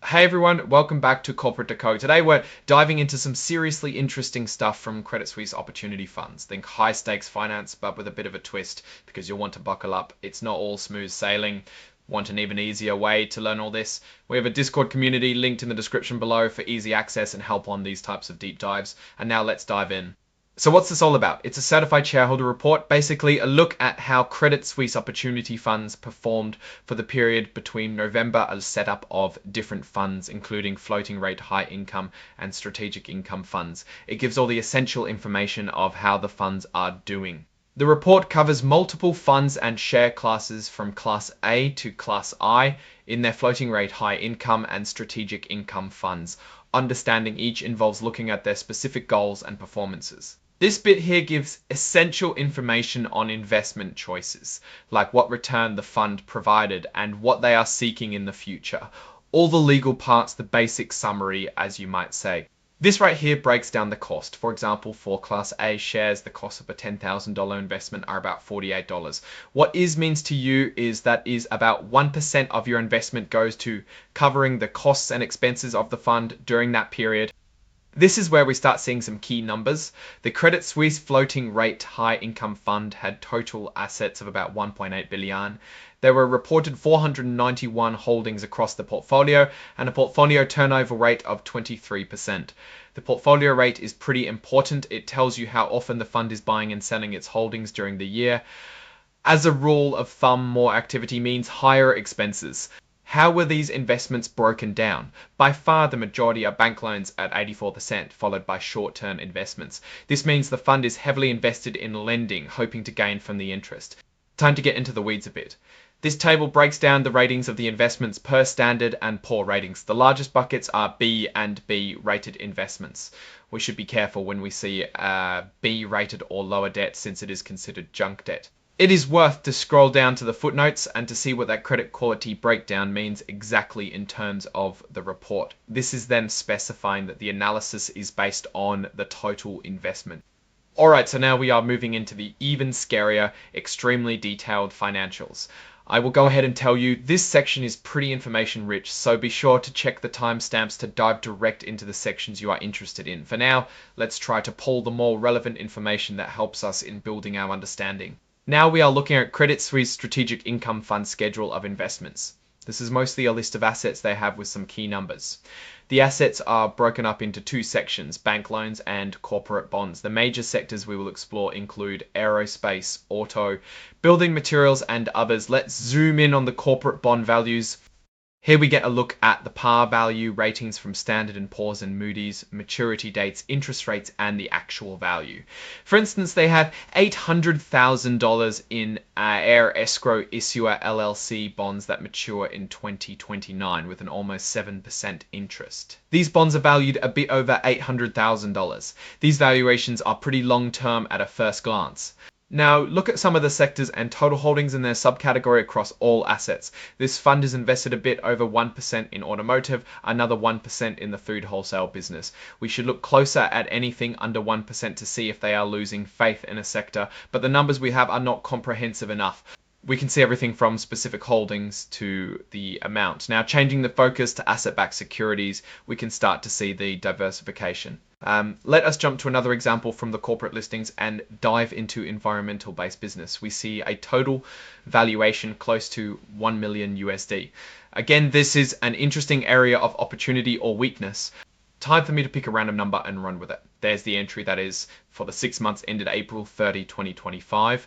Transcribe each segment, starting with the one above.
Hey everyone, welcome back to Corporate Decode. Today we're diving into some seriously interesting stuff from Credit Suisse opportunity funds. Think high stakes finance, but with a bit of a twist because you'll want to buckle up. It's not all smooth sailing. Want an even easier way to learn all this? We have a Discord community linked in the description below for easy access and help on these types of deep dives. And now let's dive in. So what's this all about? It's a certified shareholder report, basically a look at how Credit Suisse opportunity funds performed for the period between November, a setup of different funds, including floating rate, high income, and strategic income funds. It gives all the essential information of how the funds are doing. The report covers multiple funds and share classes from Class A to Class I in their floating rate, high income, and strategic income funds. Understanding each involves looking at their specific goals and performances. This bit here gives essential information on investment choices, like what return the fund provided and what they are seeking in the future. All the legal parts, the basic summary, as you might say. This right here breaks down the cost. For example, for Class A shares, the cost of a $10,000 investment are about $48. What IS means to you is that is about 1% of your investment goes to covering the costs and expenses of the fund during that period. This is where we start seeing some key numbers. The Credit Suisse floating rate high income fund had total assets of about 1.8 billion. There were reported 491 holdings across the portfolio and a portfolio turnover rate of 23%. The portfolio rate is pretty important. It tells you how often the fund is buying and selling its holdings during the year. As a rule of thumb, more activity means higher expenses. How were these investments broken down? By far the majority are bank loans at 84%, followed by short-term investments. This means the fund is heavily invested in lending, hoping to gain from the interest. Time to get into the weeds a bit. This table breaks down the ratings of the investments per standard and poor ratings. The largest buckets are B and B rated investments. We should be careful when we see B rated or lower debt since it is considered junk debt. It is worth to scroll down to the footnotes and to see what that credit quality breakdown means exactly in terms of the report. This is them specifying that the analysis is based on the total investment. Alright, so now we are moving into the even scarier, extremely detailed financials. I will go ahead and tell you this section is pretty information rich, so be sure to check the timestamps to dive direct into the sections you are interested in. For now, let's try to pull the more relevant information that helps us in building our understanding. Now we are looking at Credit Suisse Strategic Income Fund schedule of investments. This is mostly a list of assets they have with some key numbers. The assets are broken up into two sections, bank loans and corporate bonds. The major sectors we will explore include aerospace, auto, building materials and others. Let's zoom in on the corporate bond values. Here we get a look at the par value, ratings from Standard & Poor's and Moody's, maturity dates, interest rates, and the actual value. For instance, they have $800,000 in Air Escrow Issuer LLC bonds that mature in 2029 with an almost 7% interest. These bonds are valued a bit over $800,000. These valuations are pretty long-term at a first glance. Now, look at some of the sectors and total holdings in their subcategory across all assets. This fund is invested a bit over 1% in automotive, another 1% in the food wholesale business. We should look closer at anything under 1% to see if they are losing faith in a sector, but the numbers we have are not comprehensive enough. We can see everything from specific holdings to the amount. Now, changing the focus to asset-backed securities, we can start to see the diversification. Let us jump to another example from the corporate listings and dive into environmental-based business. We see a total valuation close to 1 million USD. Again, this is an interesting area of opportunity or weakness. Time for me to pick a random number and run with it. There's the entry that is for the 6 months ended April 30, 2025.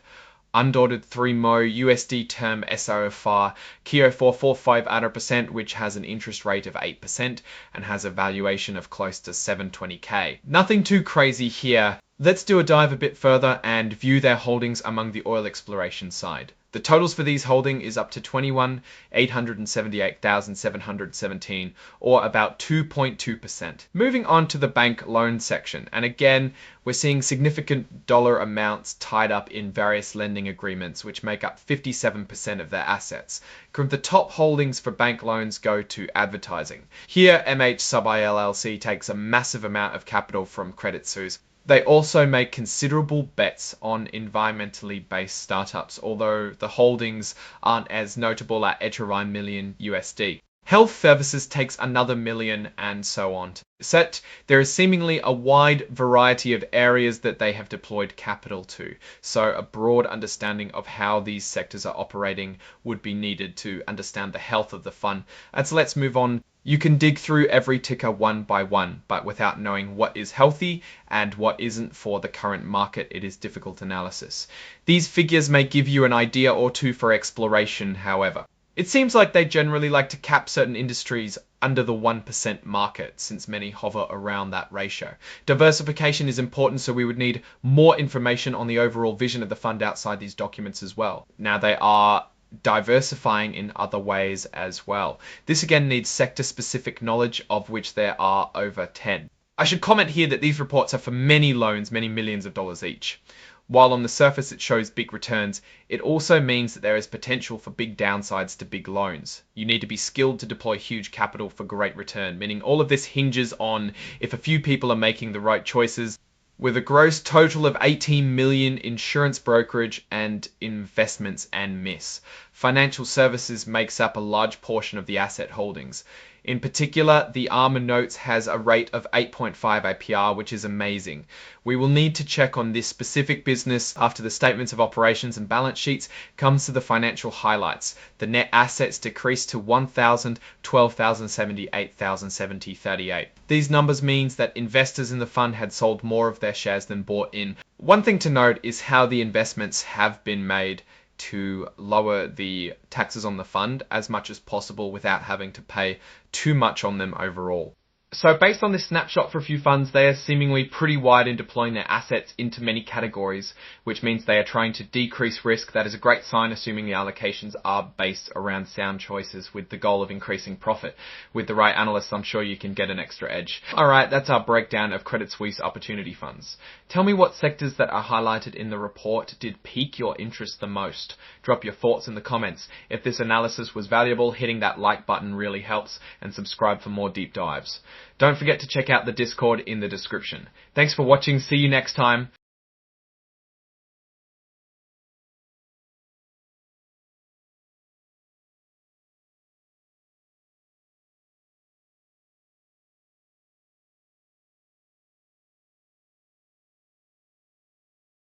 Undaughted 3-mo USD term SOFR KIO 445%, which has an interest rate of 8% and has a valuation of close to 720k. Nothing too crazy here. Let's do a dive a bit further and view their holdings among the oil exploration side. The totals for these holdings is up to 21,878,717, or about 2.2%. Moving on to the bank loan section, and again, we're seeing significant dollar amounts tied up in various lending agreements, which make up 57% of their assets. The top holdings for bank loans go to advertising. Here, MH-Sub-I LLC takes a massive amount of capital from Credit Suisse. They also make considerable bets on environmentally based startups, although the holdings aren't as notable at $1 million USD. Health services takes another million, and so on. Set, there is seemingly a wide variety of areas that they have deployed capital to, so a broad understanding of how these sectors are operating would be needed to understand the health of the fund. And so let's move on. You can dig through every ticker one by one, but without knowing what is healthy and what isn't for the current market, it is difficult analysis. These figures may give you an idea or two for exploration, however. It seems like they generally like to cap certain industries under the 1% market, since many hover around that ratio. Diversification is important, so we would need more information on the overall vision of the fund outside these documents as well. Now, they are diversifying in other ways as well. This again needs sector-specific knowledge, of which there are over 10. I should comment here that these reports are for many loans, many millions of dollars each. While on the surface it shows big returns, it also means that there is potential for big downsides to big loans. You need to be skilled to deploy huge capital for great return, meaning all of this hinges on if a few people are making the right choices. With a gross total of 18 million insurance brokerage and investments and miss. Financial services makes up a large portion of the asset holdings. In particular, the Armour Notes has a rate of 8.5 APR, which is amazing. We will need to check on this specific business after the statements of operations and balance sheets comes to the financial highlights. The net assets decreased to 1,000, 12,070, 8,070, 38. These numbers means that investors in the fund had sold more of their shares than bought in. One thing to note is how the investments have been made to lower the taxes on the fund as much as possible without having to pay too much on them overall. So based on this snapshot for a few funds, they are seemingly pretty wide in deploying their assets into many categories, which means they are trying to decrease risk. That is a great sign, assuming the allocations are based around sound choices with the goal of increasing profit. With the right analysts, I'm sure you can get an extra edge. Alright, that's our breakdown of Credit Suisse opportunity funds. Tell me what sectors that are highlighted in the report did pique your interest the most. Drop your thoughts in the comments. If this analysis was valuable, hitting that like button really helps, and subscribe for more deep dives. Don't forget to check out the Discord in the description. Thanks for watching. See you next time.